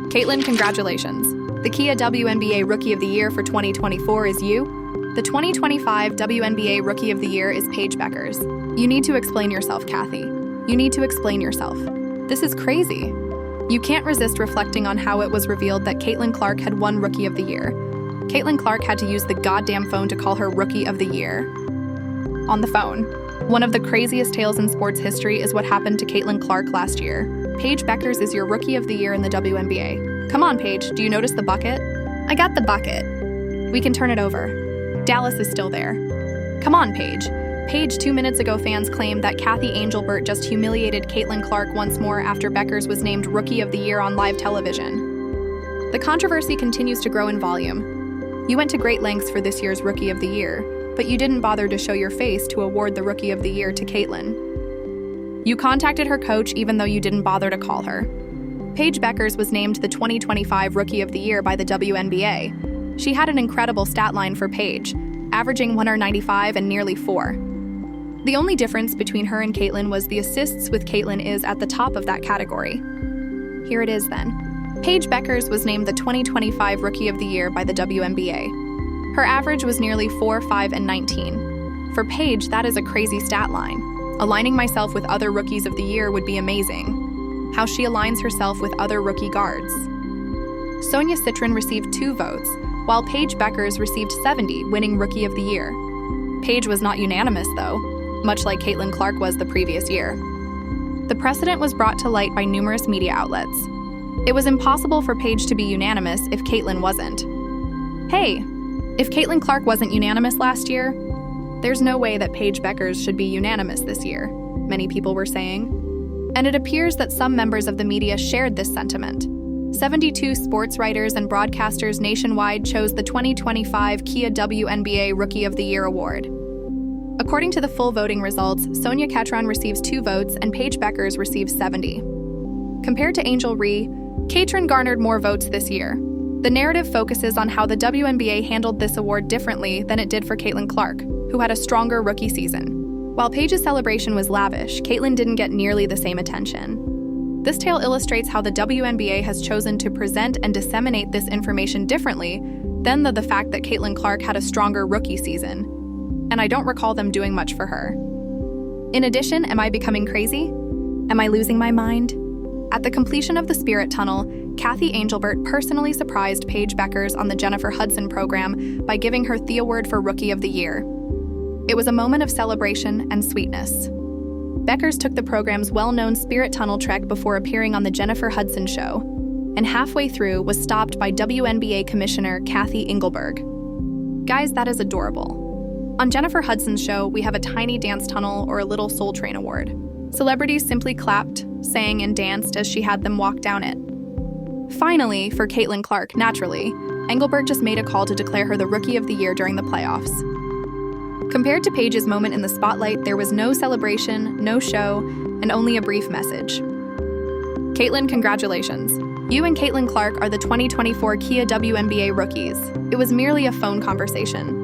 Caitlin, congratulations. The Kia WNBA Rookie of the Year for 2024 is you. The 2025 WNBA Rookie of the Year is Paige Bueckers. You need to explain yourself, Cathy. You need to explain yourself. This is crazy. You can't resist reflecting on how it was revealed that Caitlin Clark had won Rookie of the Year. Caitlin Clark had to use the goddamn phone to call her Rookie of the Year. On the phone. One of the craziest tales in sports history is what happened to Caitlin Clark last year. Paige Bueckers is your Rookie of the Year in the WNBA. Come on, Paige, do you notice the bucket? I got the bucket. We can turn it over. Dallas is still there. Come on, Paige. Paige, 2 minutes ago, fans claimed that Cathy Engelbert just humiliated Caitlin Clark once more after Bueckers was named Rookie of the Year on live television. The controversy continues to grow in volume. You went to great lengths for this year's Rookie of the Year, but you didn't bother to show your face to award the Rookie of the Year to Caitlin. You contacted her coach even though you didn't bother to call her. Paige Bueckers was named the 2025 Rookie of the Year by the WNBA. She had an incredible stat line for Paige, averaging 195 and nearly 4. The only difference between her and Caitlin was the assists, with Caitlin is at the top of that category. Here it is then. Paige Bueckers was named the 2025 Rookie of the Year by the WNBA. Her average was nearly 4, 5, and 19. For Paige, that is a crazy stat line. Aligning myself with other Rookies of the Year would be amazing. How she aligns herself with other rookie guards. Sonia Citron received 2 votes, while Paige Bueckers received 70, winning Rookie of the Year. Paige was not unanimous, though, much like Caitlin Clark was the previous year. The precedent was brought to light by numerous media outlets. It was impossible for Paige to be unanimous if Caitlin wasn't. Hey, if Caitlin Clark wasn't unanimous last year, there's no way that Paige Bueckers should be unanimous this year, many people were saying. And it appears that some members of the media shared this sentiment. 72 sports writers and broadcasters nationwide chose the 2025 Kia WNBA Rookie of the Year award. According to the full voting results, Sonia Citron receives 2 votes and Paige Bueckers receives 70. Compared to Angel Ree, Citron garnered more votes this year. The narrative focuses on how the WNBA handled this award differently than it did for Caitlin Clark, who had a stronger rookie season. While Paige's celebration was lavish, Caitlin didn't get nearly the same attention. This tale illustrates how the WNBA has chosen to present and disseminate this information differently than the fact that Caitlin Clark had a stronger rookie season, and I don't recall them doing much for her. In addition, am I becoming crazy? Am I losing my mind? At the completion of the Spirit Tunnel, Cathy Engelbert personally surprised Paige Bueckers on the Jennifer Hudson program by giving her the award for Rookie of the Year. It was a moment of celebration and sweetness. Bueckers took the program's well-known Spirit Tunnel trek before appearing on the Jennifer Hudson show, and halfway through was stopped by WNBA Commissioner Cathy Engelbert. Guys, that is adorable. On Jennifer Hudson's show, we have a tiny dance tunnel or a little Soul Train award. Celebrities simply clapped, sang, and danced as she had them walk down it. Finally, for Caitlin Clark, naturally, Engelbert just made a call to declare her the Rookie of the Year during the playoffs. Compared to Paige's moment in the spotlight, there was no celebration, no show, and only a brief message. Caitlin, congratulations. You and Caitlin Clark are the 2024 Kia WNBA Rookies. It was merely a phone conversation.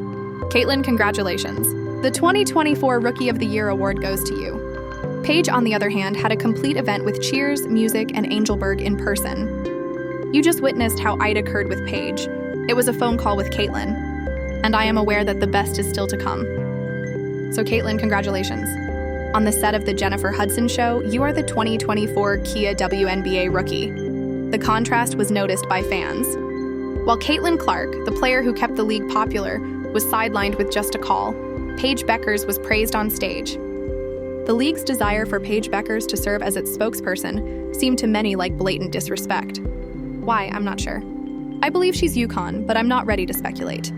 Caitlin, congratulations. The 2024 Rookie of the Year award goes to you. Paige, on the other hand, had a complete event with cheers, music, and Angelberg in person. You just witnessed how it occurred with Paige. It was a phone call with Caitlin. And I am aware that the best is still to come. So Caitlin, congratulations. On the set of the Jennifer Hudson show, you are the 2024 Kia WNBA Rookie. The contrast was noticed by fans. While Caitlin Clark, the player who kept the league popular, was sidelined with just a call, Paige Bueckers was praised on stage. The league's desire for Paige Bueckers to serve as its spokesperson seemed to many like blatant disrespect. Why, I'm not sure. I believe she's UConn, but I'm not ready to speculate.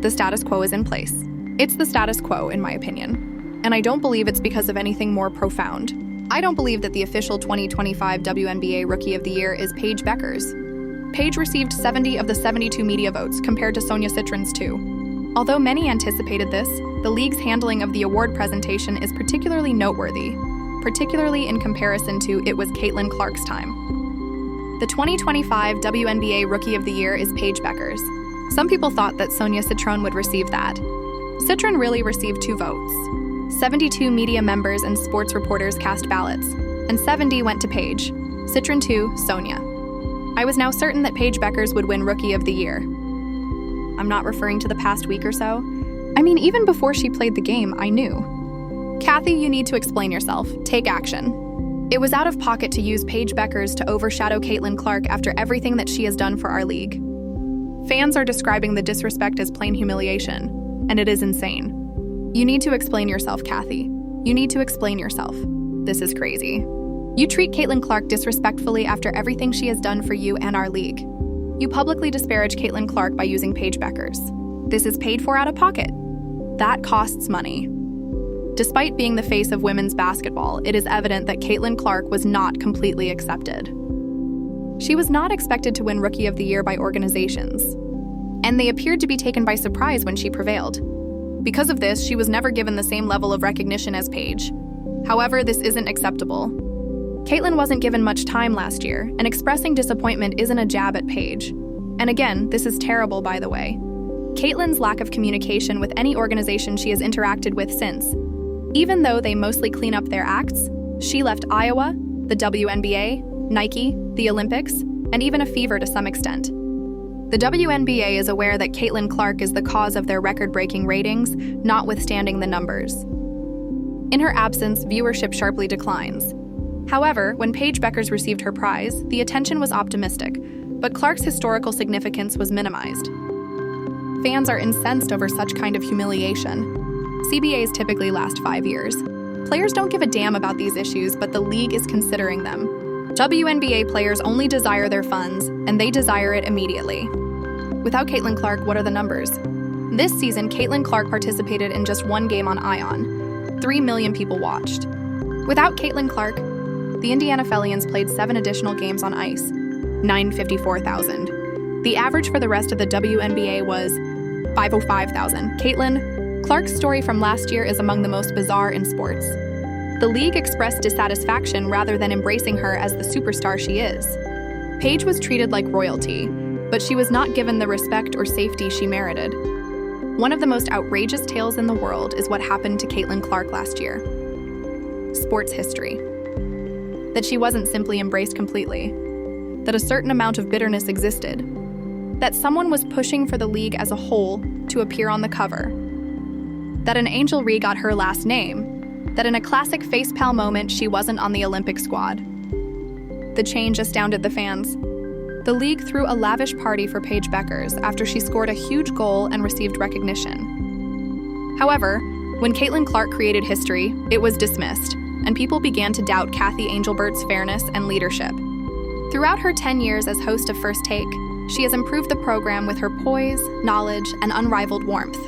The status quo is in place. It's the status quo, in my opinion. And I don't believe it's because of anything more profound. I don't believe that the official 2025 WNBA Rookie of the Year is Paige Bueckers. Paige received 70 of the 72 media votes compared to Sonia Citron's 2. Although many anticipated this, the league's handling of the award presentation is particularly noteworthy, particularly in comparison to it was Caitlin Clark's time. The 2025 WNBA Rookie of the Year is Paige Bueckers. Some people thought that Sonia Citron would receive that. Citron really received 2 votes. 72 media members and sports reporters cast ballots, and 70 went to Paige. Citron 2, Sonia. I was now certain that Paige Bueckers would win Rookie of the Year. I'm not referring to the past week or so. I mean, even before she played the game, I knew. Cathy, you need to explain yourself. Take action. It was out of pocket to use Paige Bueckers to overshadow Caitlin Clark after everything that she has done for our league. Fans are describing the disrespect as plain humiliation, and it is insane. You need to explain yourself, Cathy. You need to explain yourself. This is crazy. You treat Caitlin Clark disrespectfully after everything she has done for you and our league. You publicly disparage Caitlin Clark by using Paige Bueckers. This is paid for out of pocket. That costs money. Despite being the face of women's basketball, it is evident that Caitlin Clark was not completely accepted. She was not expected to win Rookie of the Year by organizations, and they appeared to be taken by surprise when she prevailed. Because of this, she was never given the same level of recognition as Paige. However, this isn't acceptable. Caitlin wasn't given much time last year, and expressing disappointment isn't a jab at Paige. And again, this is terrible, by the way. Caitlin's lack of communication with any organization she has interacted with since. Even though they mostly clean up their acts, she left Iowa, the WNBA, Nike, the Olympics, and even a fever to some extent. The WNBA is aware that Caitlin Clark is the cause of their record-breaking ratings, notwithstanding the numbers. In her absence, viewership sharply declines. However, when Paige Bueckers received her prize, the attention was optimistic, but Clark's historical significance was minimized. Fans are incensed over such kind of humiliation. CBAs typically last 5 years. Players don't give a damn about these issues, but the league is considering them. WNBA players only desire their funds, and they desire it immediately. Without Caitlin Clark, what are the numbers? This season, Caitlin Clark participated in just one game on Ion. 3 million people watched. Without Caitlin Clark, the Indiana Fellians played 7 additional games on ice, 954,000. The average for the rest of the WNBA was 505,000. Caitlin Clark's story from last year is among the most bizarre in sports. The league expressed dissatisfaction rather than embracing her as the superstar she is. Paige was treated like royalty, but she was not given the respect or safety she merited. One of the most outrageous tales in the world is what happened to Caitlin Clark last year. Sports history. That she wasn't simply embraced completely. That a certain amount of bitterness existed. That someone was pushing for the league as a whole to appear on the cover. That an Angel Ree got her last name. That in a classic facepalm moment, she wasn't on the Olympic squad. The change astounded the fans. The league threw a lavish party for Paige Bueckers after she scored a huge goal and received recognition. However, when Caitlin Clark created history, it was dismissed, and people began to doubt Cathy Engelbert's fairness and leadership. Throughout her 10 years as host of First Take, she has improved the program with her poise, knowledge, and unrivaled warmth.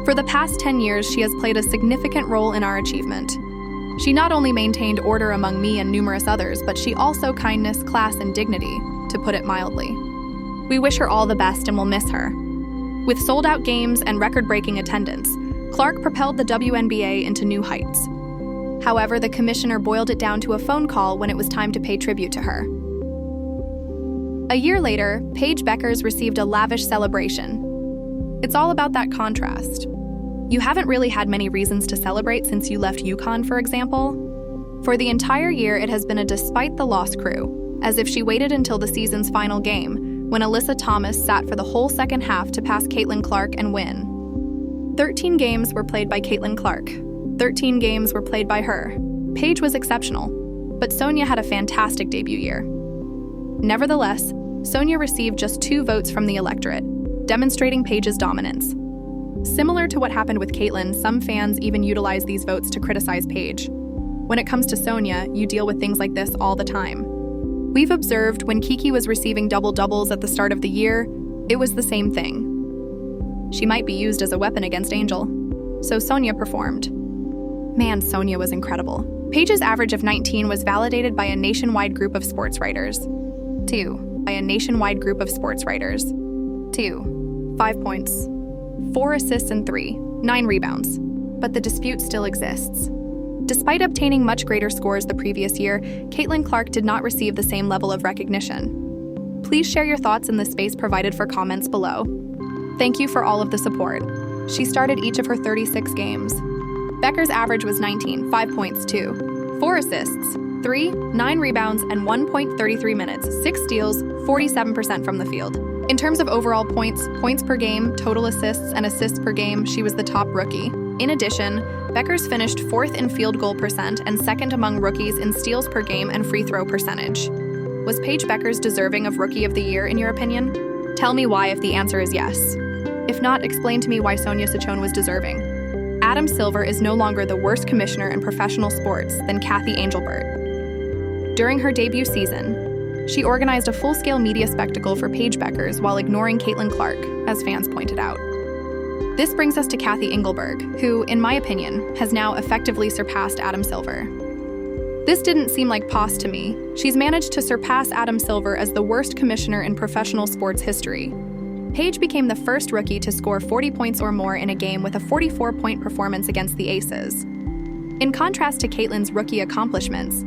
For the past 10 years, she has played a significant role in our achievement. She not only maintained order among me and numerous others, but she also kindness, class, and dignity, to put it mildly. We wish her all the best and will miss her. With sold-out games and record-breaking attendance, Clark propelled the WNBA into new heights. However, the commissioner boiled it down to a phone call when it was time to pay tribute to her. A year later, Paige Bueckers received a lavish celebration. It's all about that contrast. You haven't really had many reasons to celebrate since you left UConn, for example. For the entire year, it has been a despite the loss crew, as if she waited until the season's final game, when Alyssa Thomas sat for the whole second half to pass Caitlin Clark and win. 13 games were played by Caitlin Clark. 13 games were played by her. Paige was exceptional, but Sonia had a fantastic debut year. Nevertheless, Sonia received just 2 votes from the electorate, demonstrating Paige's dominance. Similar to what happened with Caitlin, some fans even utilize these votes to criticize Paige. When it comes to Sonia, you deal with things like this all the time. We've observed when Kiki was receiving double-doubles at the start of the year, it was the same thing. She might be used as a weapon against Angel. So Sonia performed. Man, Sonia was incredible. Paige's average of 19 was validated by a nationwide group of sports writers. 2. 5 points. 4 assists and 9 rebounds. But the dispute still exists. Despite obtaining much greater scores the previous year, Caitlin Clark did not receive the same level of recognition. Please share your thoughts in the space provided for comments below. Thank you for all of the support. She started each of her 36 games. Bueckers' average was 19, 5 points, 4 assists, 3, 9 rebounds, and 1.33 minutes, 6 steals, 47% from the field. In terms of overall points per game, total assists, and assists per game, she was the top rookie. In addition, Bueckers finished 4th in field goal percent and 2nd among rookies in steals per game and free throw percentage. Was Paige Bueckers deserving of Rookie of the Year, in your opinion? Tell me why if the answer is yes. If not, explain to me why Sonia Ciccone was deserving. Adam Silver is no longer the worst commissioner in professional sports than Cathy Engelbert. During her debut season, she organized a full-scale media spectacle for Paige Bueckers while ignoring Caitlin Clark, as fans pointed out. This brings us to Cathy Engelbert, who, in my opinion, has now effectively surpassed Adam Silver. This didn't seem like pos to me. She's managed to surpass Adam Silver as the worst commissioner in professional sports history. Paige became the first rookie to score 40 points or more in a game with a 44-point performance against the Aces. In contrast to Caitlin's rookie accomplishments,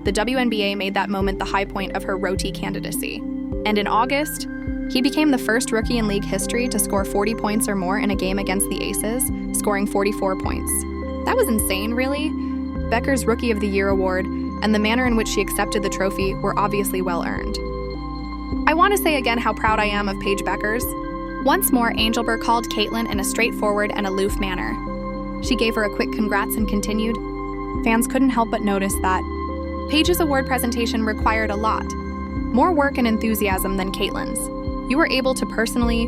the WNBA made that moment the high point of her ROTY candidacy. And in August, he became the first rookie in league history to score 40 points or more in a game against the Aces, scoring 44 points. That was insane, really. Bueckers' Rookie of the Year award and the manner in which she accepted the trophy were obviously well-earned. I want to say again how proud I am of Paige Bueckers. Once more, Engelbert called Caitlin in a straightforward and aloof manner. She gave her a quick congrats and continued. Fans couldn't help but notice that Paige's award presentation required a lot, more work and enthusiasm than Caitlin's. You were able to personally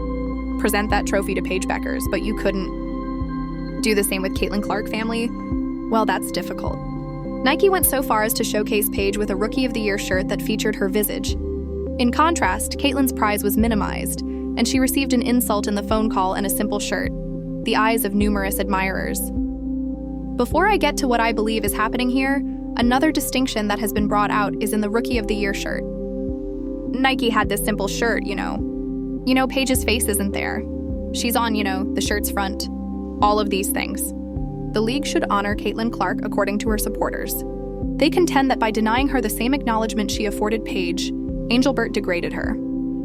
present that trophy to Paige Bueckers, but you couldn't do the same with Caitlin Clark, family? Well, that's difficult. Nike went so far as to showcase Paige with a Rookie of the Year shirt that featured her visage. In contrast, Caitlin's prize was minimized, and she received an insult in the phone call and a simple shirt, the eyes of numerous admirers. Before I get to what I believe is happening here, another distinction that has been brought out is in the Rookie of the Year shirt. Nike had this simple shirt, you know, Paige's face isn't there. She's on, the shirt's front. All of these things. The league should honor Caitlin Clark according to her supporters. They contend that by denying her the same acknowledgement she afforded Paige, Engelbert degraded her.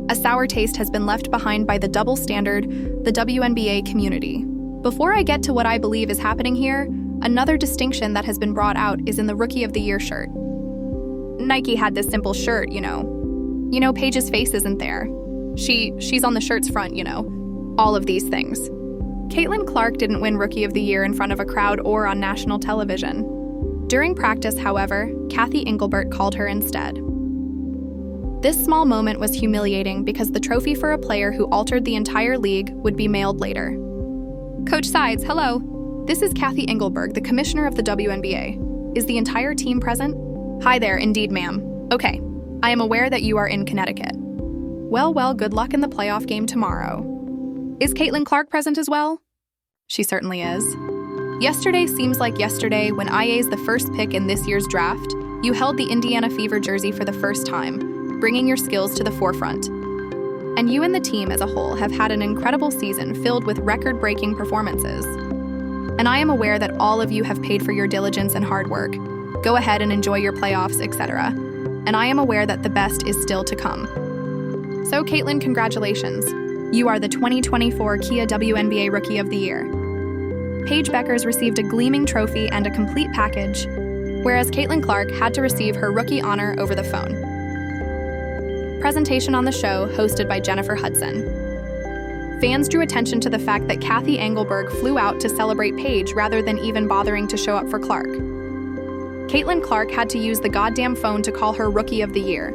A sour taste has been left behind by the double standard, the WNBA community. Before I get to what I believe is happening here, another distinction that has been brought out is in the Rookie of the Year shirt. Nike had this simple shirt, Paige's face isn't there. She's on the shirt's front, all of these things. Caitlin Clark didn't win Rookie of the Year in front of a crowd or on national television. During practice, however, Cathy Engelbert called her instead. This small moment was humiliating because the trophy for a player who altered the entire league would be mailed later. Coach Sides, hello. This is Cathy Engelbert, the commissioner of the WNBA. Is the entire team present? Hi there, indeed, ma'am. Okay, I am aware that you are in Connecticut. Well, good luck in the playoff game tomorrow. Is Caitlin Clark present as well? She certainly is. Yesterday seems like yesterday when IA's the first pick in this year's draft. You held the Indiana Fever jersey for the first time, bringing your skills to the forefront. And you and the team as a whole have had an incredible season filled with record-breaking performances. And I am aware that all of you have paid for your diligence and hard work. Go ahead and enjoy your playoffs, etc. And I am aware that the best is still to come. So, Caitlin, congratulations. You are the 2024 Kia WNBA Rookie of the Year. Paige Bueckers received a gleaming trophy and a complete package, whereas Caitlin Clark had to receive her rookie honor over the phone. Presentation on the show, hosted by Jennifer Hudson. Fans drew attention to the fact that Cathy Engelbert flew out to celebrate Paige rather than even bothering to show up for Clark. Caitlin Clark had to use the goddamn phone to call her Rookie of the Year.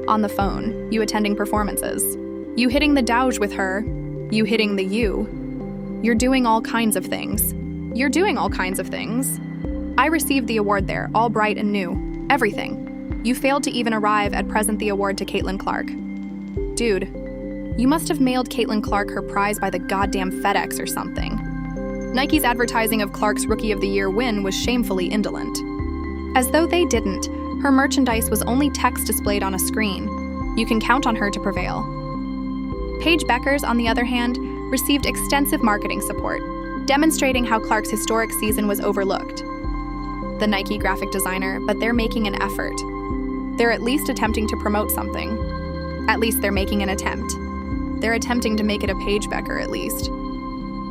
On the phone, you attending performances. You hitting the douche with her. You hitting the U. You're doing all kinds of things. You're doing all kinds of things. I received the award there, all bright and new. Everything. You failed to even arrive and present the award to Caitlin Clark. Dude, you must have mailed Caitlin Clark her prize by the goddamn FedEx or something. Nike's advertising of Clark's Rookie of the Year win was shamefully indolent. As though they didn't, her merchandise was only text displayed on a screen. You can count on her to prevail. Paige Bueckers, on the other hand, received extensive marketing support, demonstrating how Clark's historic season was overlooked. The Nike graphic designer, but they're making an effort. They're at least attempting to promote something. At least they're making an attempt. They're attempting to make it a Paige Bueckers, at least.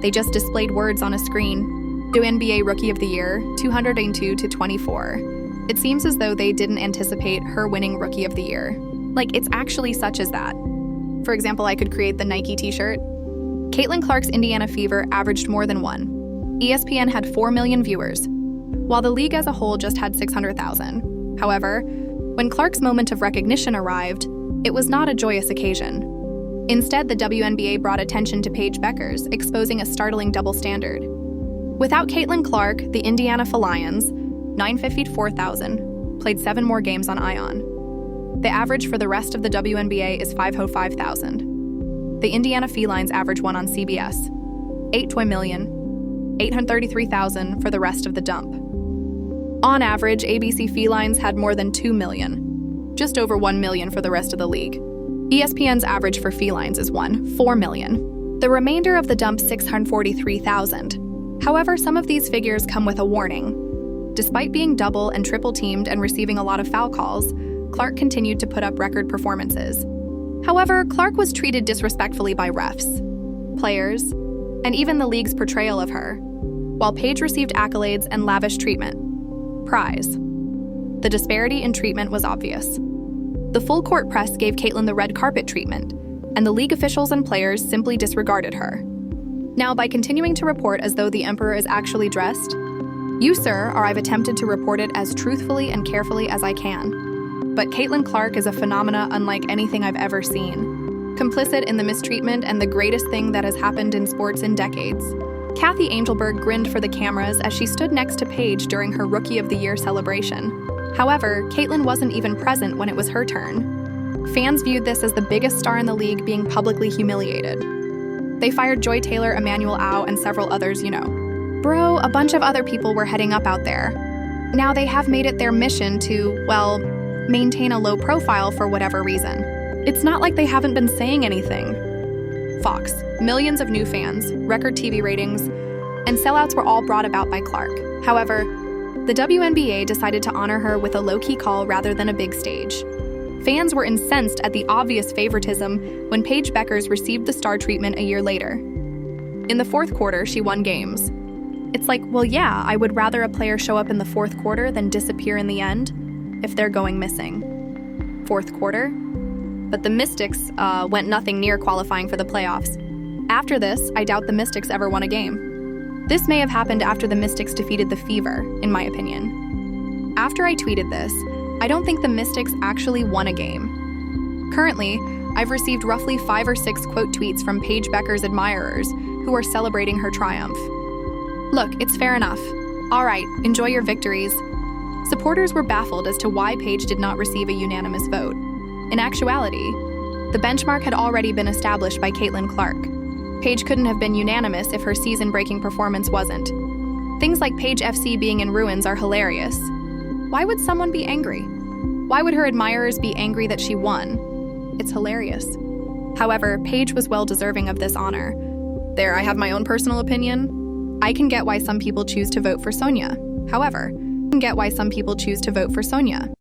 They just displayed words on a screen. WNBA Rookie of the Year, 202-24. It seems as though they didn't anticipate her winning Rookie of the Year. Like, it's actually such as that. For example, I could create the Nike t-shirt. Caitlin Clark's Indiana Fever averaged more than one. ESPN had 4 million viewers, while the league as a whole just had 600,000. However, when Clark's moment of recognition arrived, it was not a joyous occasion. Instead, the WNBA brought attention to Paige Bueckers, exposing a startling double standard. Without Caitlin Clark, the Indiana Lions, 954,000, played 7 more games on ION. The average for the rest of the WNBA is 505,000. The Indiana Felines average one on CBS, 8 million, 833,000 for the rest of the dump. On average, ABC Felines had more than 2 million, just over 1 million for the rest of the league. ESPN's average for felines is 4 million. The remainder of the dump, 643,000. However, some of these figures come with a warning. Despite being double and triple teamed and receiving a lot of foul calls, Clark continued to put up record performances. However, Clark was treated disrespectfully by refs, players, and even the league's portrayal of her, while Paige received accolades and lavish treatment. Prize. The disparity in treatment was obvious. The full court press gave Caitlin the red carpet treatment, and the league officials and players simply disregarded her. Now, by continuing to report as though the emperor is actually dressed, you, sir, or I've attempted to report it as truthfully and carefully as I can. But Caitlin Clark is a phenomena unlike anything I've ever seen, complicit in the mistreatment and the greatest thing that has happened in sports in decades. Cathy Engelbert grinned for the cameras as she stood next to Paige during her Rookie of the Year celebration. However, Caitlin wasn't even present when it was her turn. Fans viewed this as the biggest star in the league being publicly humiliated. They fired Joy Taylor, Emmanuel Au, and several others, Bro, a bunch of other people were heading up out there. Now they have made it their mission to, well, maintain a low profile for whatever reason. It's not like they haven't been saying anything. Fox, millions of new fans, record TV ratings, and sellouts were all brought about by Clark. However, the WNBA decided to honor her with a low-key call rather than a big stage. Fans were incensed at the obvious favoritism when Paige Bueckers received the star treatment a year later. In the fourth quarter, she won games. It's like, well, yeah, I would rather a player show up in the fourth quarter than disappear in the end if they're going missing. Fourth quarter? But the Mystics went nothing near qualifying for the playoffs. After this, I doubt the Mystics ever won a game. This may have happened after the Mystics defeated the Fever, in my opinion. After I tweeted this, I don't think the Mystics actually won a game. Currently, I've received roughly 5 or 6 quote tweets from Paige Bueckers' admirers who are celebrating her triumph. Look, it's fair enough. All right, enjoy your victories. Supporters were baffled as to why Paige did not receive a unanimous vote. In actuality, the benchmark had already been established by Caitlin Clark. Paige couldn't have been unanimous if her season-breaking performance wasn't. Things like Paige FC being in ruins are hilarious. Why would someone be angry? Why would her admirers be angry that she won? It's hilarious. However, Paige was well deserving of this honor. There, I have my own personal opinion. I can get why some people choose to vote for Sonia. However, I can get why some people choose to vote for Sonia.